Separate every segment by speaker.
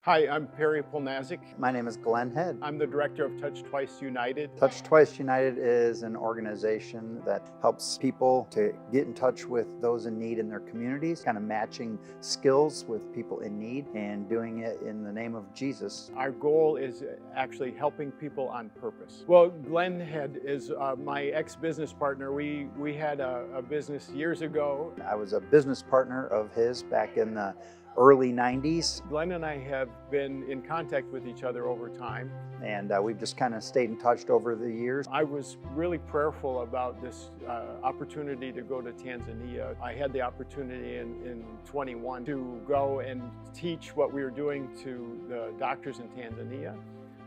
Speaker 1: Hi, I'm Perry Polnazik.
Speaker 2: My name is Glenn Head.
Speaker 1: I'm the director of Touch Twice United.
Speaker 2: Touch Twice United is an organization that helps people to get in touch with those in need in their communities, kind of matching skills with people in need and doing it in the name of Jesus.
Speaker 1: Our goal is actually helping people on purpose. Well, Glenn Head is my ex-business partner. We had a business years ago.
Speaker 2: I was a business partner of his back in the early 90s.
Speaker 1: Glenn and I have been in contact with each other over time.
Speaker 2: And we've just kind of stayed in touch over the years.
Speaker 1: I was really prayerful about this opportunity to go to Tanzania. I had the opportunity in 21 to go and teach what we were doing to the doctors in Tanzania.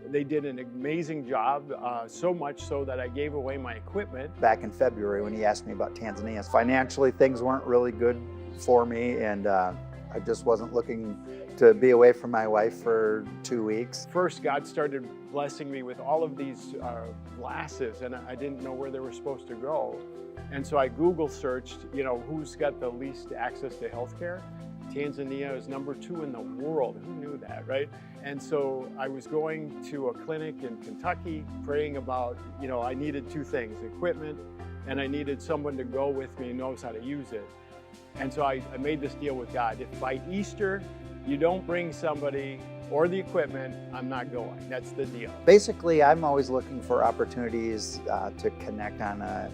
Speaker 1: They did an amazing job, so much so that I gave away my equipment.
Speaker 2: Back in February when he asked me about Tanzania, financially things weren't really good for me, and I just wasn't looking to be away from my wife for 2 weeks.
Speaker 1: First, God started blessing me with all of these glasses, and I didn't know where they were supposed to go. And so I Google searched, who's got the least access to healthcare. Tanzania is number 2 in the world. Who knew that, right? And so I was going to a clinic in Kentucky, praying about, I needed 2 things, equipment, and I needed someone to go with me who knows how to use it. And so I made this deal with God. If by Easter you don't bring somebody or the equipment, I'm not going. That's the deal.
Speaker 2: Basically, I'm always looking for opportunities to connect on a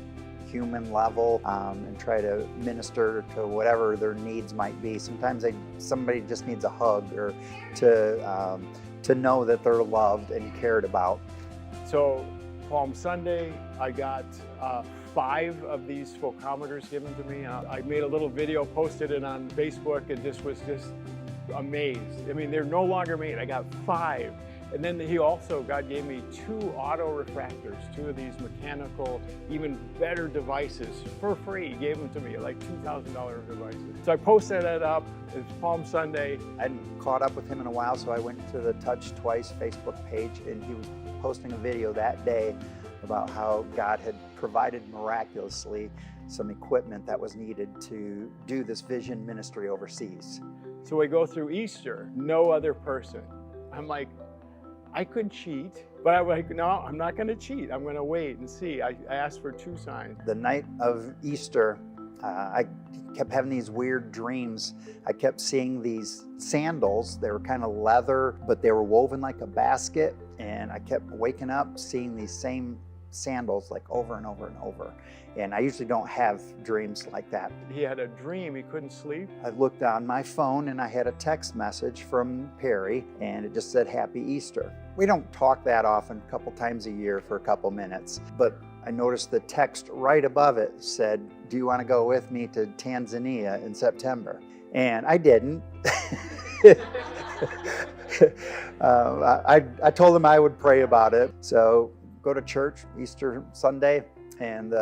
Speaker 2: human level and try to minister to whatever their needs might be. Sometimes somebody just needs a hug or to know that they're loved and cared about.
Speaker 1: So Palm Sunday, I got 5 of these focometers given to me. I made a little video, posted it on Facebook, and just was amazed. I mean, they're no longer made. I got 5. And then God gave me 2 auto refractors, 2 of these mechanical, even better devices for free. He gave them to me, like $2,000 devices. So I posted that up. It's Palm Sunday.
Speaker 2: I hadn't caught up with him in a while, so I went to the Touch Twice Facebook page, and he was posting a video that day about how God had provided miraculously some equipment that was needed to do this vision ministry overseas.
Speaker 1: So we go through Easter, no other person. I'm like, I could cheat, but I'm like, no, I'm not going to cheat. I'm going to wait and see. I asked for 2 signs.
Speaker 2: The night of Easter, I kept having these weird dreams. I kept seeing these sandals. They were kind of leather, but they were woven like a basket. And I kept waking up seeing these same sandals like over and over and over. And I usually don't have dreams like that.
Speaker 1: He had a dream, he couldn't sleep.
Speaker 2: I looked on my phone and I had a text message from Perry, and it just said Happy Easter. We don't talk that often, a couple times a year for a couple minutes, but I noticed the text right above it said, do you want to go with me to Tanzania in September? And I didn't. I told him I would pray about it. So go to church Easter Sunday, and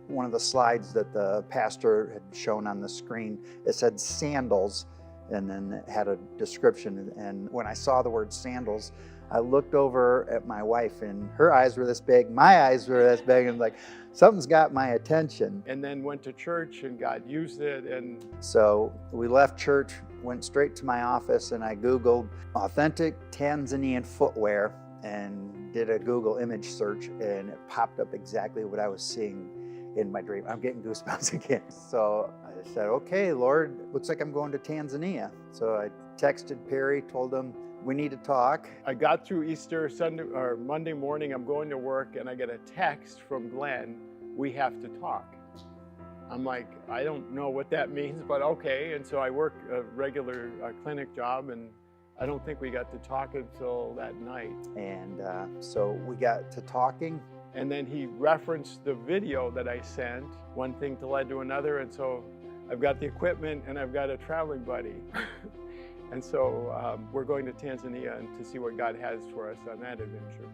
Speaker 2: one of the slides that the pastor had shown on the screen, it said sandals, and then it had a description. And when I saw the word sandals, I looked over at my wife, and her eyes were this big, my eyes were this big, and like, something's got my attention.
Speaker 1: And then went to church, and God used it. And
Speaker 2: so we left church, went straight to my office, and I Googled authentic Tanzanian footwear and did a Google image search, and it popped up exactly what I was seeing in my dream. I'm getting goosebumps again. So I said, okay, Lord, looks like I'm going to Tanzania. So I texted Perry, told him we need to talk.
Speaker 1: I got through Easter Sunday or Monday morning, I'm going to work, and I get a text from Glenn, we have to talk. I'm like, I don't know what that means, but okay. And so I work a regular clinic job, and I don't think we got to talk until that night.
Speaker 2: And so we got to talking.
Speaker 1: And then he referenced the video that I sent. One thing led to another, and so I've got the equipment and I've got a traveling buddy. And so we're going to Tanzania and to see what God has for us on that adventure.